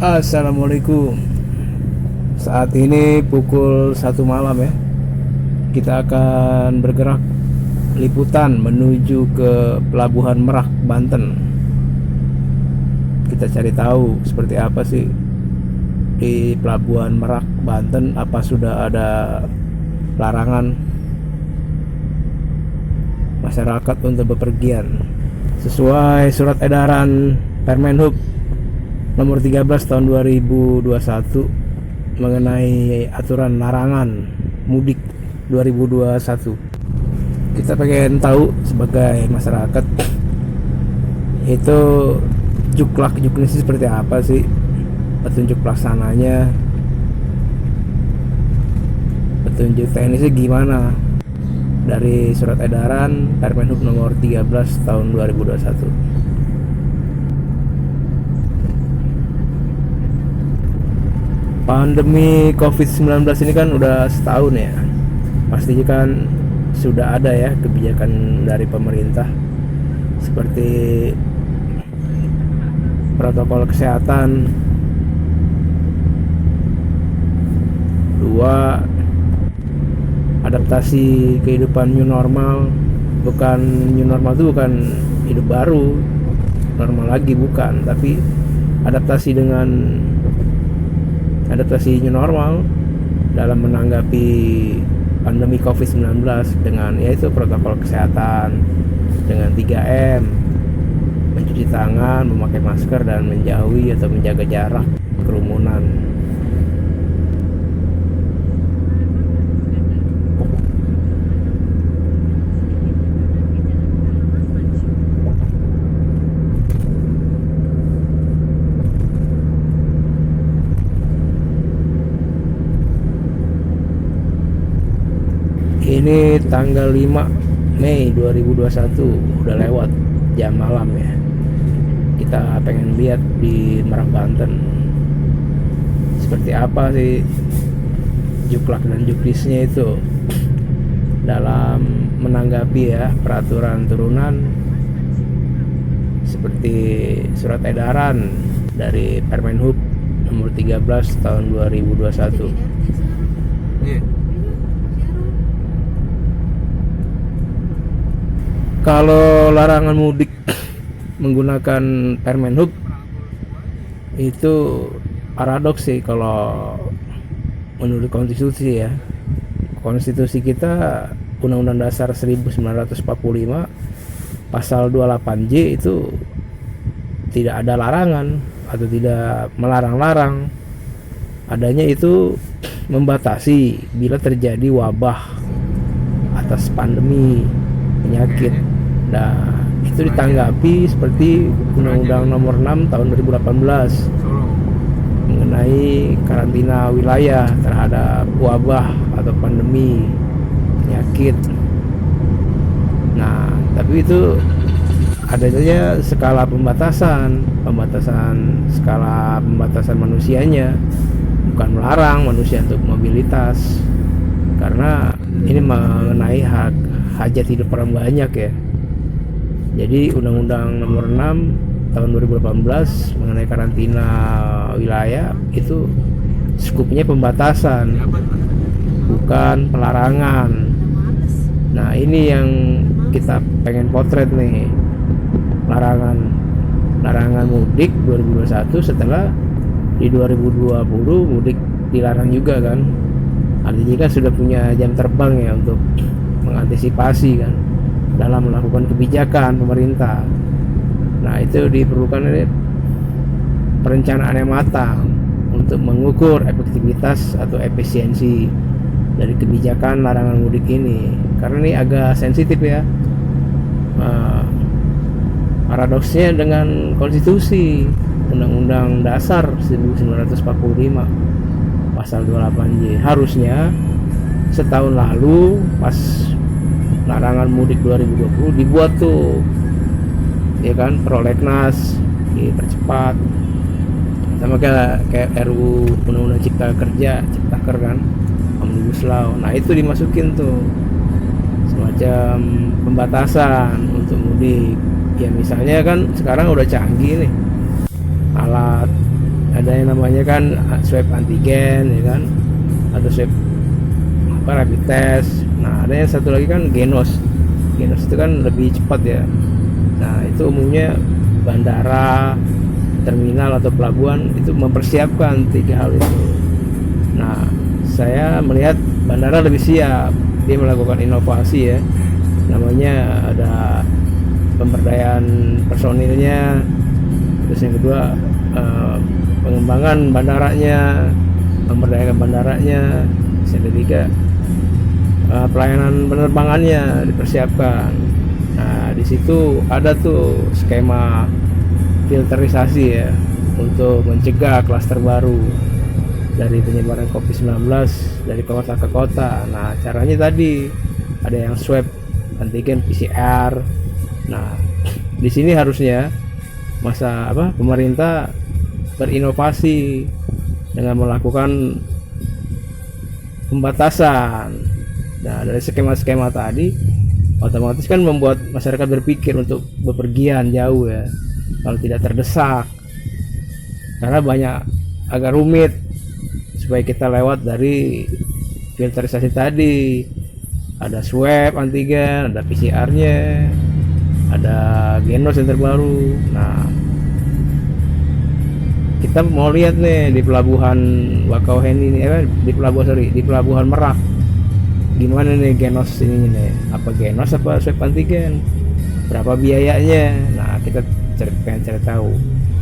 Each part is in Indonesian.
Assalamualaikum. Saat ini pukul 1 malam ya. Kita akan bergerak liputan menuju ke Pelabuhan Merak, Banten. Kita cari tahu seperti apa sih di Pelabuhan Merak, Banten. Apa sudah ada larangan masyarakat untuk bepergian sesuai surat edaran Permenhub nomor 13 tahun 2021 mengenai aturan larangan mudik 2021. Kita pengen tahu sebagai masyarakat itu juknisnya seperti apa sih, petunjuk pelaksananya, petunjuk teknisnya gimana dari surat edaran Permenhub nomor 13 tahun 2021. Pandemi COVID-19 ini kan udah setahun ya. Pastinya kan sudah ada ya kebijakan dari pemerintah seperti protokol kesehatan, 2 adaptasi kehidupan new normal. New normal itu bukan hidup baru, normal lagi bukan, tapi adaptasi new normal dalam menanggapi pandemi COVID-19 dengan yaitu protokol kesehatan dengan 3M, mencuci tangan, memakai masker, dan menjauhi atau menjaga jarak kerumunan. Ini tanggal 5 Mei 2021, udah lewat jam malam ya. Kita pengen lihat di Merak, Banten seperti apa sih juklak dan juknisnya itu dalam menanggapi ya peraturan turunan seperti surat edaran dari Permenhub nomor 13 tahun 2021. Kalau larangan mudik menggunakan Permenhub itu paradoks sih kalau menurut konstitusi ya. Konstitusi kita Undang-Undang Dasar 1945 pasal 28J itu tidak ada larangan atau tidak melarang-larang. Adanya itu membatasi bila terjadi wabah atas pandemi penyakit. Nah, itu ditanggapi seperti Undang-Undang Nomor 6 Tahun 2018 mengenai karantina wilayah terhadap wabah atau pandemi penyakit. Nah, tapi itu adanya skala pembatasan skala pembatasan manusianya, bukan melarang manusia untuk mobilitas, karena ini mengenai hajat hidup orang banyak ya. Jadi Undang-Undang Nomor 6 Tahun 2018 mengenai karantina wilayah itu skupnya pembatasan, bukan pelarangan. Nah, ini yang kita pengen potret nih, larangan mudik 2021 setelah di 2020 mudik dilarang juga kan. Artinya kan sudah punya jam terbang ya untuk mengantisipasi kan dalam melakukan kebijakan pemerintah. Nah, itu diperlukan perencanaan yang matang untuk mengukur efektivitas atau efisiensi dari kebijakan larangan mudik ini, karena ini agak sensitif ya. Paradoksnya dengan konstitusi Undang-Undang Dasar 1945 pasal 28J, harusnya setahun lalu pas larangan mudik 2020 dibuat tuh ya kan, prolegnas dipercepat sama kayak RUU Undang-Undang Cipta Kerja, Ciptaker kan, Omnibus Law. Nah, itu dimasukin tuh semacam pembatasan untuk mudik ya. Misalnya kan sekarang udah canggih nih alat ada yang namanya kan swab antigen ya kan, ada swab rapid test. Nah ada yang satu lagi kan genos itu kan lebih cepat ya. Nah itu umumnya bandara, terminal atau pelabuhan itu mempersiapkan 3 hal itu. Nah saya melihat bandara lebih siap, dia melakukan inovasi ya, namanya ada pemberdayaan personilnya, terus yang kedua pengembangan bandaranya, memberdayakan bandaranya, yang ketiga pelayanan penerbangannya dipersiapkan. Nah di situ ada tuh skema filterisasi ya untuk mencegah klaster baru dari penyebaran COVID-19 dari kota ke kota. Nah caranya tadi ada yang swab antigen PCR. Nah di sini harusnya pemerintah berinovasi dengan melakukan pembatasan. Nah dari skema-skema tadi otomatis kan membuat masyarakat berpikir untuk bepergian jauh ya, kalau tidak terdesak, karena agak rumit supaya kita lewat dari filterisasi tadi. Ada swab antigen, ada PCR-nya, ada genos yang terbaru. Nah kita mau lihat nih di pelabuhan Bakauheni ini, di pelabuhan Merak, gimana nih genos ini nih, apa genos apa swab antigen, berapa biayanya. Nah kita pengen cari tahu.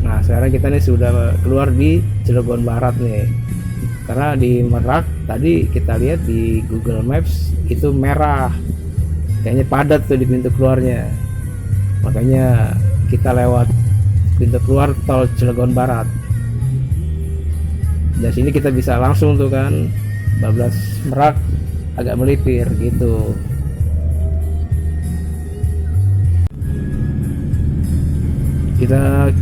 Nah sekarang kita nih sudah keluar di Cilegon Barat nih, karena di Merak tadi kita lihat di Google Maps itu merah, kayaknya padat tuh di pintu keluarnya, makanya kita lewat pintu keluar tol Cilegon Barat. Dari sini kita bisa langsung tuh kan bablas Merak agak melipir gitu. Kita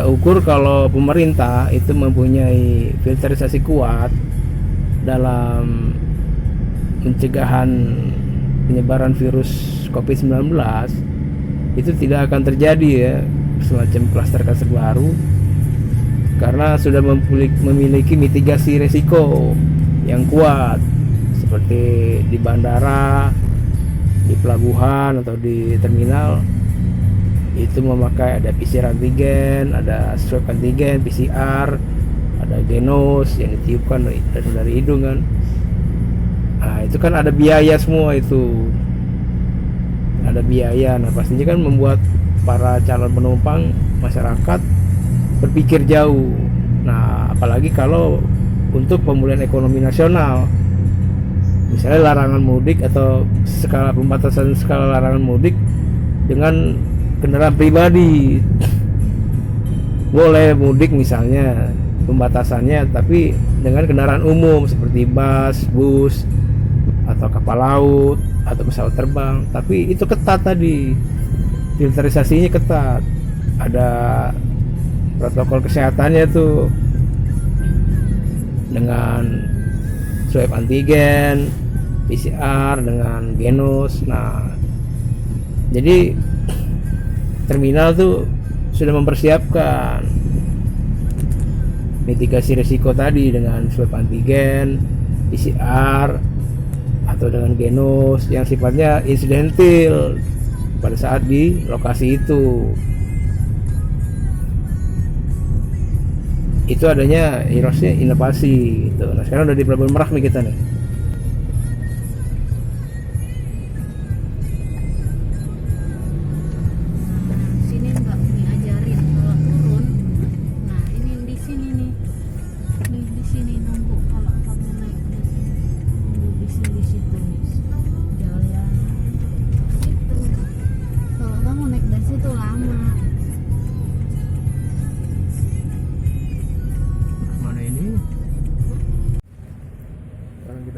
ukur kalau pemerintah itu mempunyai filterisasi kuat dalam pencegahan penyebaran virus COVID-19, itu tidak akan terjadi ya semacam klaster-klaster baru, karena sudah memiliki mitigasi resiko yang kuat, seperti di bandara, di pelabuhan atau di terminal itu memakai ada PCR antigen, ada swab antigen, PCR, ada genos yang ditiupkan dari hidung kan. Nah itu kan ada biaya semua itu, ada biaya. Nah pastinya kan membuat para calon penumpang masyarakat berpikir jauh. Nah apalagi kalau untuk pemulihan ekonomi nasional, misalnya larangan mudik atau pembatasan skala larangan mudik dengan kendaraan pribadi. Boleh mudik misalnya pembatasannya, tapi dengan kendaraan umum seperti bus atau kapal laut atau pesawat terbang. Tapi itu ketat tadi, filterisasinya ketat, ada protokol kesehatannya tuh dengan swab antigen, PCR, dengan genos. Nah jadi terminal tuh sudah mempersiapkan mitigasi risiko tadi dengan swab antigen, PCR, atau dengan genos yang sifatnya insidentil pada saat di lokasi itu. Itu adanya inovasi gitu. Nah sekarang udah di Pelabuhan Merak nih kita nih.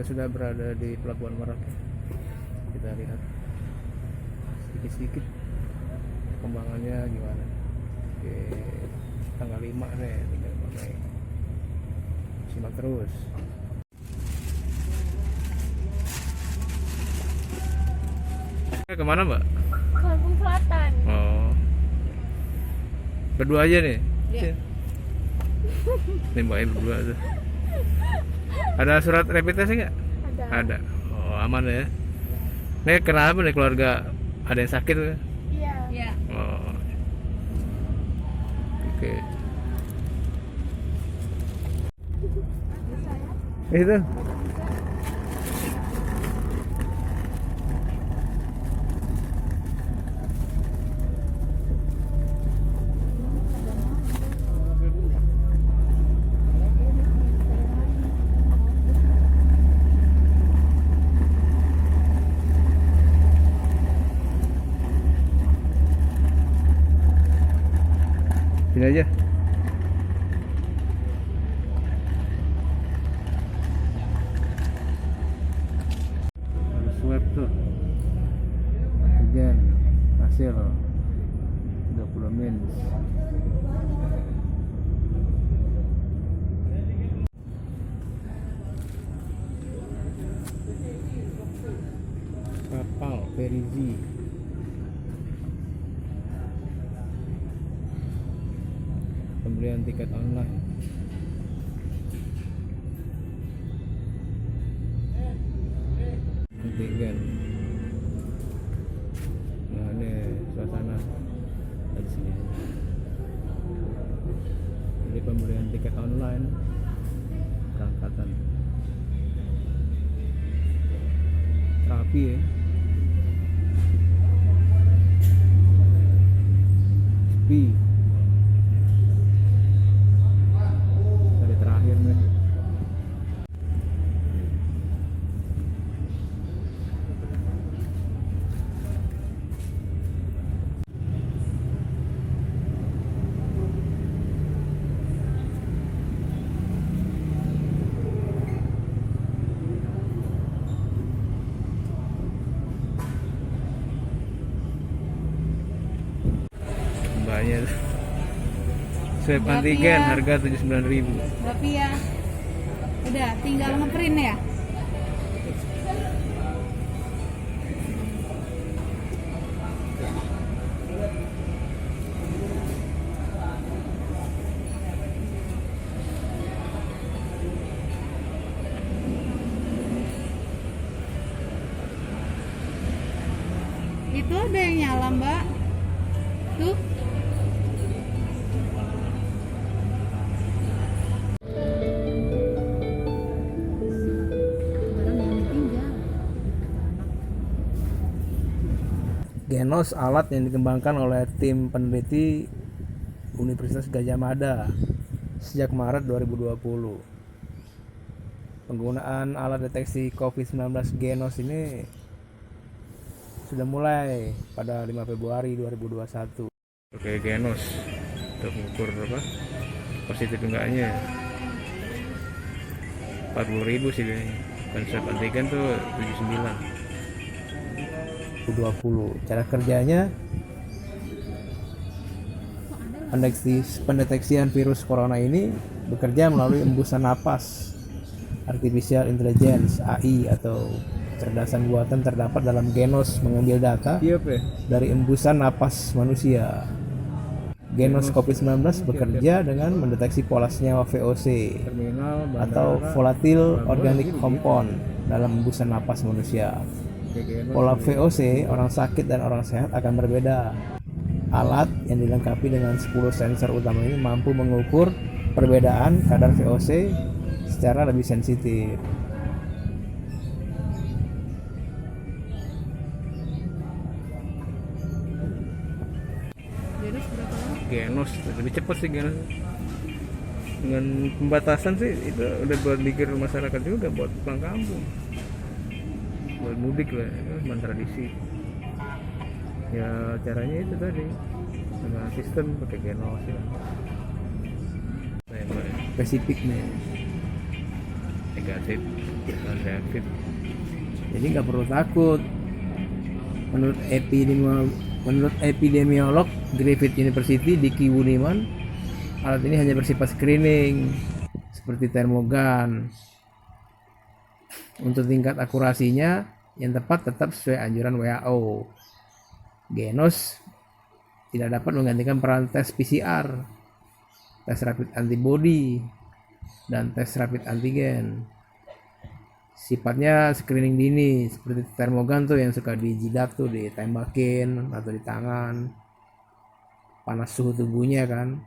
Sudah berada di Pelabuhan Merak. Kita lihat sedikit-sedikit perkembangannya gimana. Oke, tanggal 5 nih, tinggal pakai simak terus. Kemana Mbak? Lampung Selatan. Oh, berdua aja nih? Ya. Nembaknya berdua tuh. Ada surat rapid test nggak? Ada. Ada. Oh, aman ya. Nih kenapa nih keluarga ada yang sakit? Iya. Iya. Oh. Oke. Itu. Sini aja. Harus swab tuh. Antigen hasil 30 min. Kapal Perizi. Pembelian tiket online. Antigen. Nah ini suasana di sini. Jadi pembelian tiket online berangkatan. Rapi ya. Sepi. Dari terakhir nih. Mbaknya swab antigen harga 79.000. Berapa ya? Udah, tinggal ngeprint ya? Itu ada yang nyala, Mbak. Tuh. Genos, alat yang dikembangkan oleh tim peneliti Universitas Gadjah Mada sejak Maret 2020. Penggunaan alat deteksi COVID-19 Genos ini sudah mulai pada 5 Februari 2021. Oke, Genos untuk mengukur apa positif enggaknya 40.000 sih kayaknya. Konsep antigen tuh 79. 20. Cara kerjanya pendeteksian virus corona ini bekerja melalui embusan napas artificial intelligence AI atau kecerdasan buatan terdapat dalam Genos mengambil data dari embusan napas manusia. Genos COVID-19 bekerja dengan mendeteksi pola senyawa VOC atau volatile organic compound dalam embusan napas manusia. Pola VOC orang sakit dan orang sehat akan berbeda. Alat yang dilengkapi dengan 10 sensor utama ini mampu mengukur perbedaan kadar VOC secara lebih sensitif. Genos lebih cepat sih Genos. Dengan pembatasan sih itu udah buat mikir masyarakat juga buat pulang kampung. Buat mudik lah, itu cuma tradisi. Ya caranya itu tadi dengan sistem pakai Genos ya. Spesifik nih. Negatif, dan reaktif. Jadi nggak perlu takut. Menurut epidemiolog Griffith University Diki Budiman, alat ini hanya bersifat screening seperti termogan. Untuk tingkat akurasinya yang tepat tetap sesuai anjuran WHO. Genos tidak dapat menggantikan peran tes PCR. tes rapid antibody, dan tes rapid antigen. Sifatnya screening dini, seperti termogan tuh yang suka di jidat tuh, ditembakin atau di tangan, panas suhu tubuhnya kan.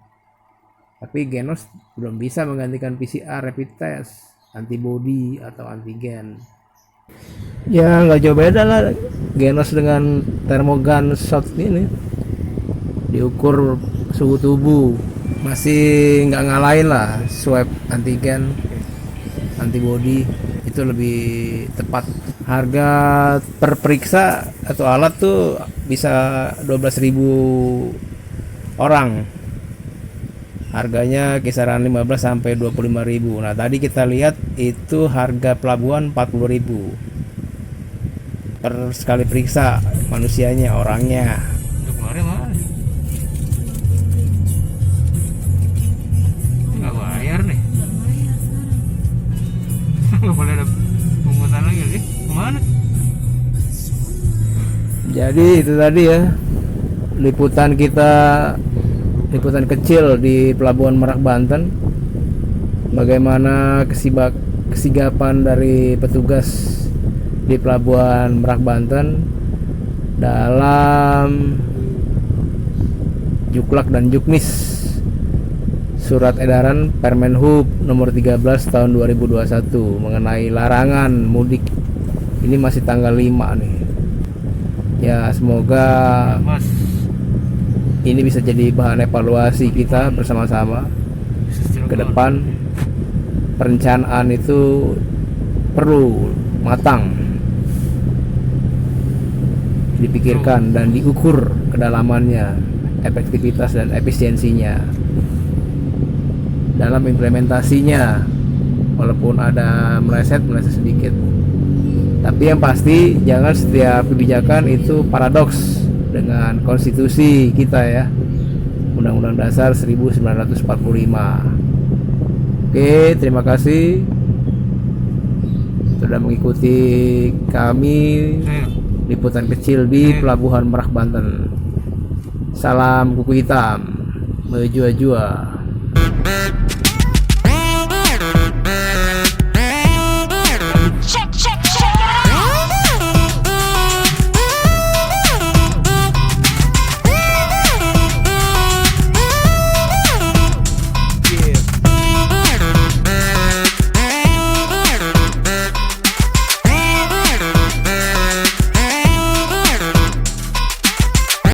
Tapi Genos belum bisa menggantikan PCR rapid test, antibody atau antigen. Ya nggak jauh beda lah Genos dengan termogan shot ini, diukur suhu tubuh, masih nggak ngalahin lah swab antigen antibody, itu lebih tepat. Harga per periksa atau alat tuh bisa 12.000 orang, harganya kisaran 15 sampai 25.000. Nah tadi kita lihat itu harga pelabuhan 40.000 per sekali periksa manusianya, orangnya. Untuk kemarin mana? Nggak bayar nih. Nggak boleh ada pungutan lagi sih. Kemana? Jadi itu tadi ya liputan kecil di Pelabuhan Merak Banten. Bagaimana kesigapan dari petugas di Pelabuhan Merak Banten dalam Juklak dan Juknis Surat Edaran Permenhub nomor 13 tahun 2021 mengenai larangan mudik. Ini masih tanggal 5 nih. Ya semoga ini bisa jadi bahan evaluasi kita bersama-sama ke depan. Perencanaan itu perlu matang, dipikirkan dan diukur kedalamannya, efektivitas dan efisiensinya dalam implementasinya, walaupun ada meleset sedikit. Tapi yang pasti jangan setiap kebijakan itu paradoks dengan konstitusi kita ya, Undang-Undang Dasar 1945. Oke, terima kasih sudah mengikuti kami liputan kecil di Pelabuhan Merak Banten. Salam kuku hitam, mejua-jua.